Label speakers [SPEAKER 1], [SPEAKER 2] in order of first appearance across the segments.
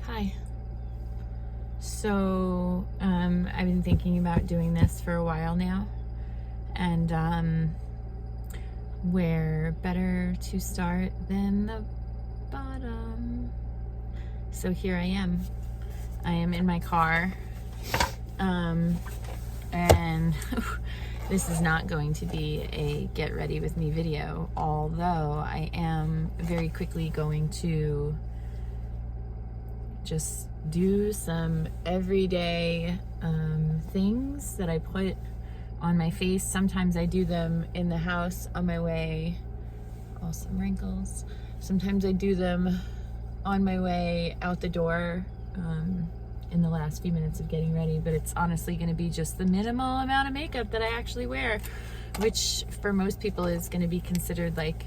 [SPEAKER 1] Hi. So, I've been thinking about doing this for a while now, and where better to start than the bottom? So here I am. I am in my car, and this is not going to be a get ready with me video, although I am very quickly going to just do some everyday things that I put on my face. Sometimes I do them in the house on my way. Oh, some wrinkles. Sometimes I do them on my way out the door in the last few minutes of getting ready, but it's honestly going to be just the minimal amount of makeup that I actually wear, which for most people is going to be considered like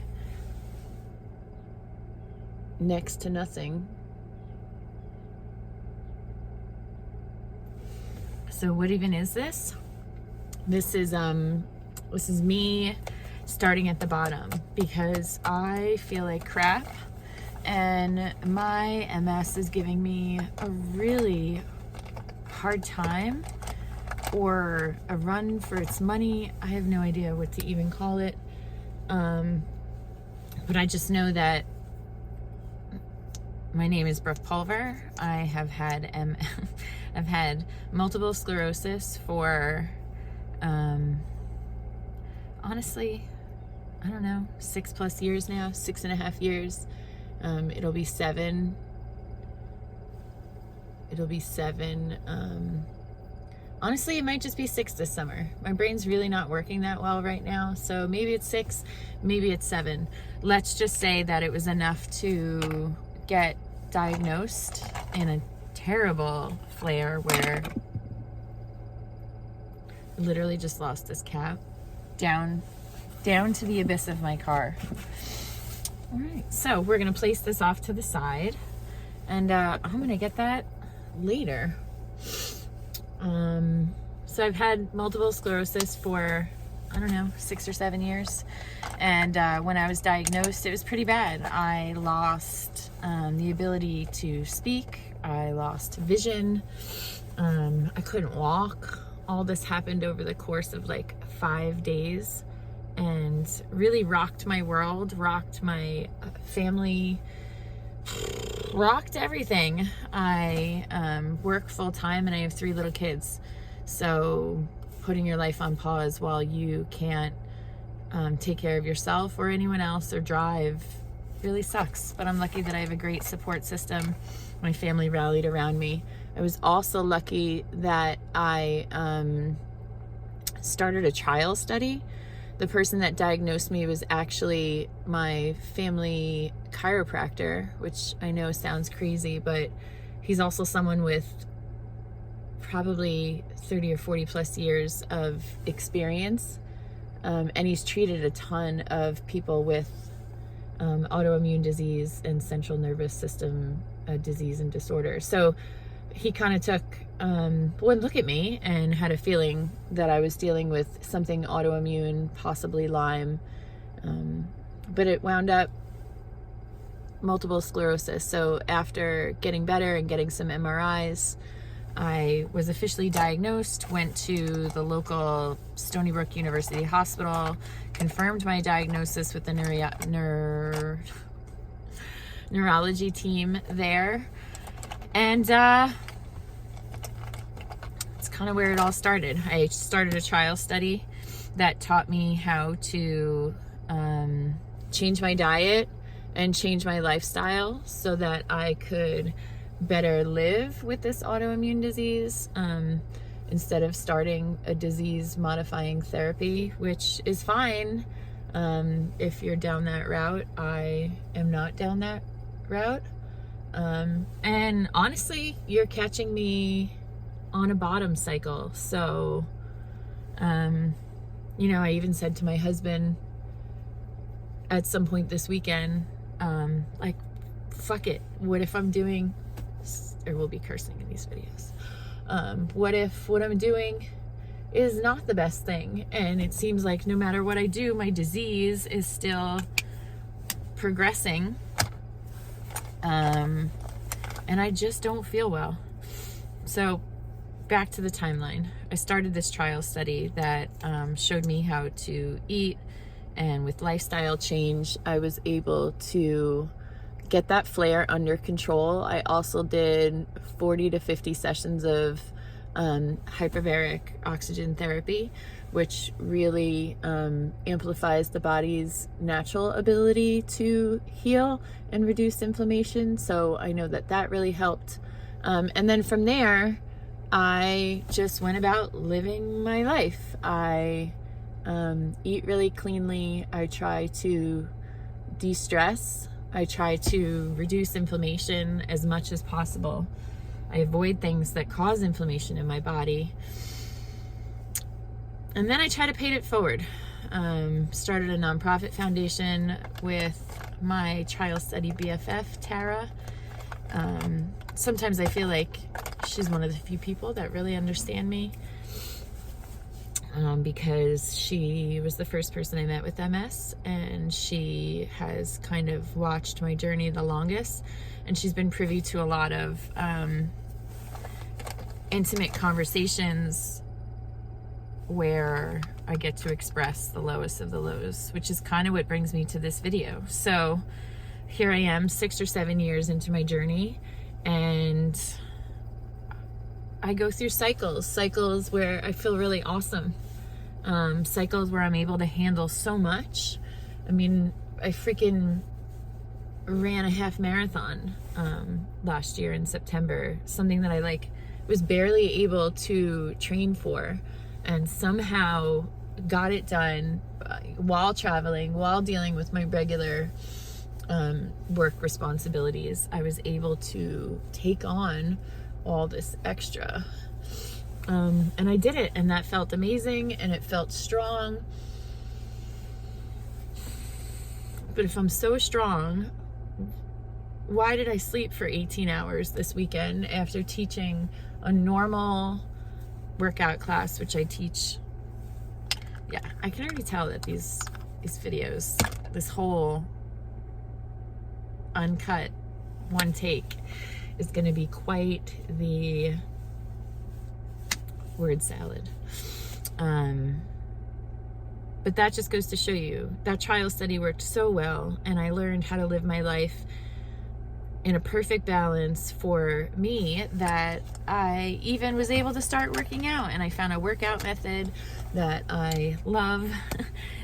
[SPEAKER 1] next to nothing. So what even is this? This is me starting at the bottom because I feel like crap and my MS is giving me a really hard time, or a run for its money. I have no idea what to even call it. But I just know that my name is Brooke Pulver. I have had I've had multiple sclerosis for honestly, I don't know, 6+ years now, 6.5 years. It'll be seven. Honestly, it might just be 6 this summer. My brain's really not working that well right now, so maybe it's 6, maybe it's 7. Let's just say that it was enough to get diagnosed in a terrible flare where I literally just lost this cap down to the abyss of my car. All right, so we're gonna place this off to the side, and I'm gonna get that later. So I've had multiple sclerosis for, I don't know, 6 or 7 years. And when I was diagnosed, it was pretty bad. I lost the ability to speak. I lost vision. I couldn't walk. All this happened over the course of like 5 days and really rocked my world, rocked my family, rocked everything. I work full time and I have 3 little kids. So putting your life on pause while you can't take care of yourself or anyone else or drive really sucks. But I'm lucky that I have a great support system. My family rallied around me. I was also lucky that I started a trial study. The person that diagnosed me was actually my family chiropractor, which I know sounds crazy, but he's also someone with probably 30 or 40+ years of experience. And he's treated a ton of people with autoimmune disease and central nervous system disease and disorder. So he kind of took one look at me and had a feeling that I was dealing with something autoimmune, possibly Lyme, but it wound up multiple sclerosis. So after getting better and getting some MRIs, I was officially diagnosed, went to the local Stony Brook University Hospital, confirmed my diagnosis with the neurology team there, and it's kind of where it all started. I started a trial study that taught me how to change my diet and change my lifestyle so that I could better live with this autoimmune disease instead of starting a disease modifying therapy, which is fine if you're down that route. I am not down that route, and honestly, you're catching me on a bottom cycle. So I even said to my husband at some point this weekend, like, fuck it, what if I'm doing, or we'll be cursing in these videos, what if what I'm doing is not the best thing, and it seems like no matter what I do, my disease is still progressing, and I just don't feel well. So back to the timeline. I started this trial study that showed me how to eat, and with lifestyle change, I was able to get that flare under control. I also did 40 to 50 sessions of hyperbaric oxygen therapy, which really amplifies the body's natural ability to heal and reduce inflammation. So I know that that really helped. And then from there, I just went about living my life. I eat really cleanly. I try to de-stress. I try to reduce inflammation as much as possible. I avoid things that cause inflammation in my body. And then I try to pay it forward. Started a nonprofit foundation with my trial study BFF, Tara. Sometimes I feel like she's one of the few people that really understand me, because she was the first person I met with MS, and she has kind of watched my journey the longest, and she's been privy to a lot of intimate conversations where I get to express the lowest of the lows, which is kind of what brings me to this video. So here I am 6 or 7 years into my journey, and I go through cycles where I feel really awesome, cycles where I'm able to handle so much. I mean, I freaking ran a half marathon last year in September, something that I was barely able to train for, and somehow got it done while traveling, while dealing with my regular work responsibilities. I was able to take on all this extra, and I did it, and that felt amazing, and it felt strong. But if I'm so strong, why did I sleep for 18 hours this weekend after teaching a normal workout class, which I teach? Yeah, I can already tell that these videos, this whole uncut one take, is going to be quite the word salad. But that just goes to show you that trial study worked so well, and I learned how to live my life in a perfect balance for me that I even was able to start working out, and I found a workout method that I love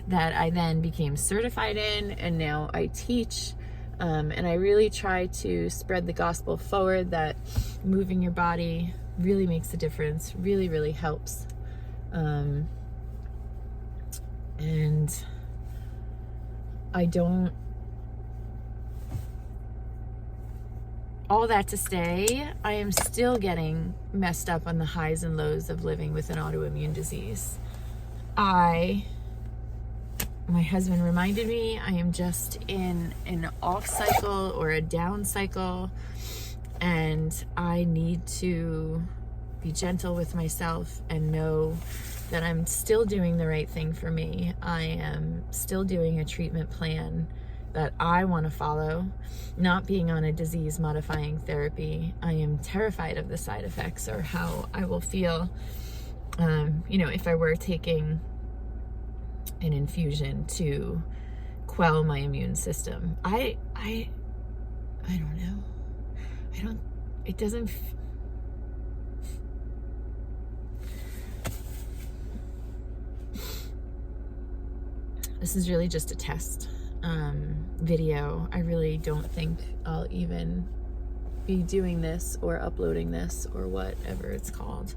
[SPEAKER 1] that I then became certified in, and now I teach. And I really try to spread the gospel forward that moving your body really makes a difference, really, really helps. And I don't, all that to say, I am still getting messed up on the highs and lows of living with an autoimmune disease. My husband reminded me I am just in an off cycle or a down cycle, and I need to be gentle with myself and know that I'm still doing the right thing for me. I am still doing a treatment plan that I want to follow, not being on a disease modifying therapy. I am terrified of the side effects or how I will feel, if I were taking an infusion to quell my immune system. I don't know. It doesn't, this is really just a test video. I really don't think I'll even be doing this or uploading this or whatever it's called.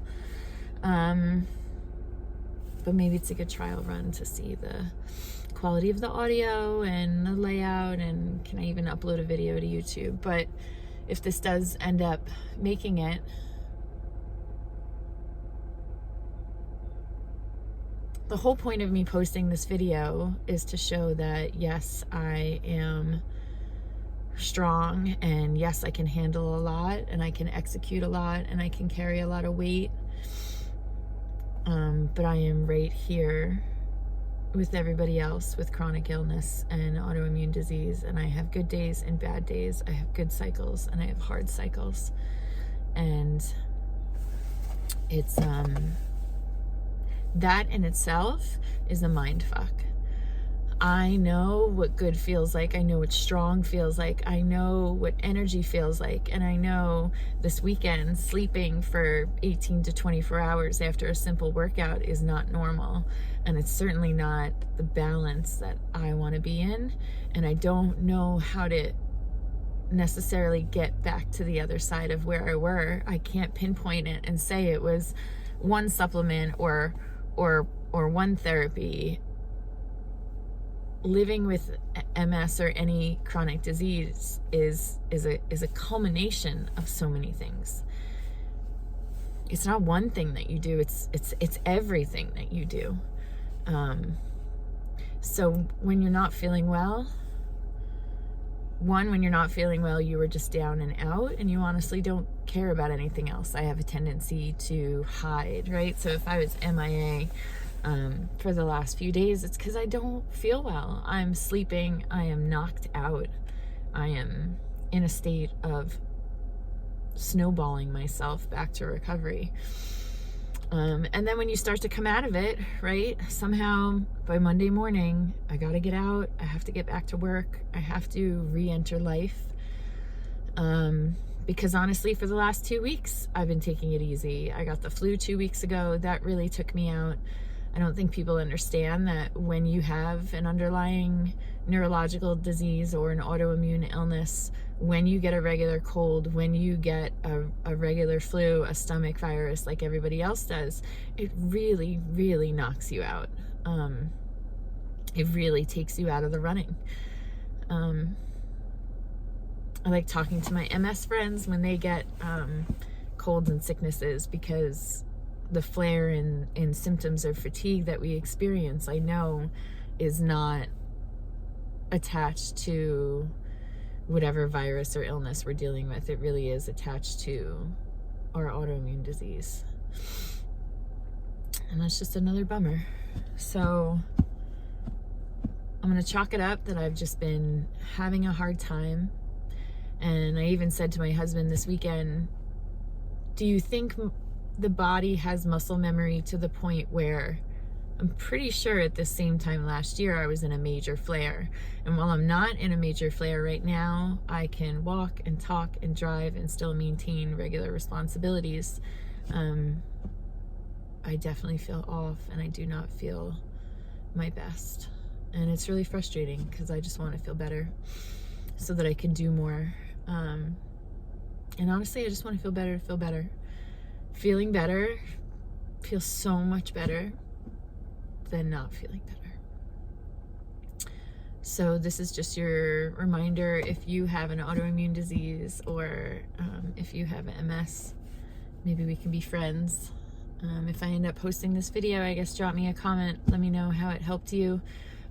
[SPEAKER 1] But maybe it's a good trial run to see the quality of the audio and the layout, and can I even upload a video to YouTube. But if this does end up making it, the whole point of me posting this video is to show that yes, I am strong, and yes, I can handle a lot, and I can execute a lot, and I can carry a lot of weight. But I am right here with everybody else with chronic illness and autoimmune disease, and I have good days and bad days. I have good cycles and I have hard cycles, and it's that in itself is a mind fuck. I know what good feels like. I know what strong feels like. I know what energy feels like. And I know this weekend sleeping for 18 to 24 hours after a simple workout is not normal. And it's certainly not the balance that I want to be in. And I don't know how to necessarily get back to the other side of where I were. I can't pinpoint it and say it was one supplement or one therapy. Living with MS or any chronic disease is a culmination of so many things. It's not one thing that you do, it's everything that you do. So when you're not feeling well, when you're not feeling well, you are just down and out, and you honestly don't care about anything else. I have a tendency to hide, right? So if I was MIA for the last few days, it's because I don't feel well. I'm sleeping, I am knocked out, I am in a state of snowballing myself back to recovery. And then when you start to come out of it, right, somehow by Monday morning, I gotta get out, I have to get back to work, I have to re-enter life. Because honestly, for the last 2 weeks, I've been taking it easy. I got the flu 2 weeks ago, that really took me out. I don't think people understand that when you have an underlying neurological disease or an autoimmune illness, when you get a regular cold, when you get a regular flu, a stomach virus like everybody else does, it really, really knocks you out. It really takes you out of the running. I like talking to my MS friends when they get colds and sicknesses, because the flare in symptoms of fatigue that we experience, I know, is not attached to whatever virus or illness we're dealing with. It really is attached to our autoimmune disease. And that's just another bummer. So I'm going to chalk it up that I've just been having a hard time. And I even said to my husband this weekend, do you think the body has muscle memory to the point where I'm pretty sure at the same time last year I was in a major flare, and while I'm not in a major flare right now, I can walk and talk and drive and still maintain regular responsibilities. I definitely feel off, and I do not feel my best, and it's really frustrating because I just want to feel better so that I can do more. And honestly, I just want to feel better. Feeling better feels so much better than not feeling better. So this is just your reminder, if you have an autoimmune disease or if you have MS, maybe we can be friends. If I end up posting this video, I guess drop me a comment, let me know how it helped you,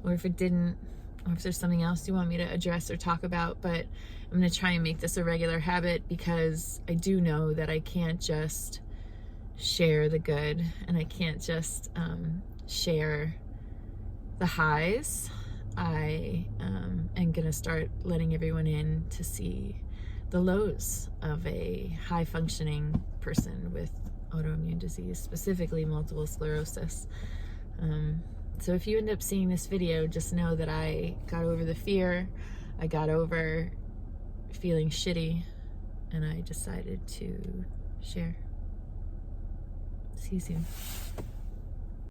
[SPEAKER 1] or if it didn't, or if there's something else you want me to address or talk about. But I'm going to try and make this a regular habit, because I do know that I can't just share the good, and I can't just share the highs. I am going to start letting everyone in to see the lows of a high functioning person with autoimmune disease, specifically multiple sclerosis. So if you end up seeing this video, just know that I got over the fear, I got over feeling shitty, and I decided to share. See you soon.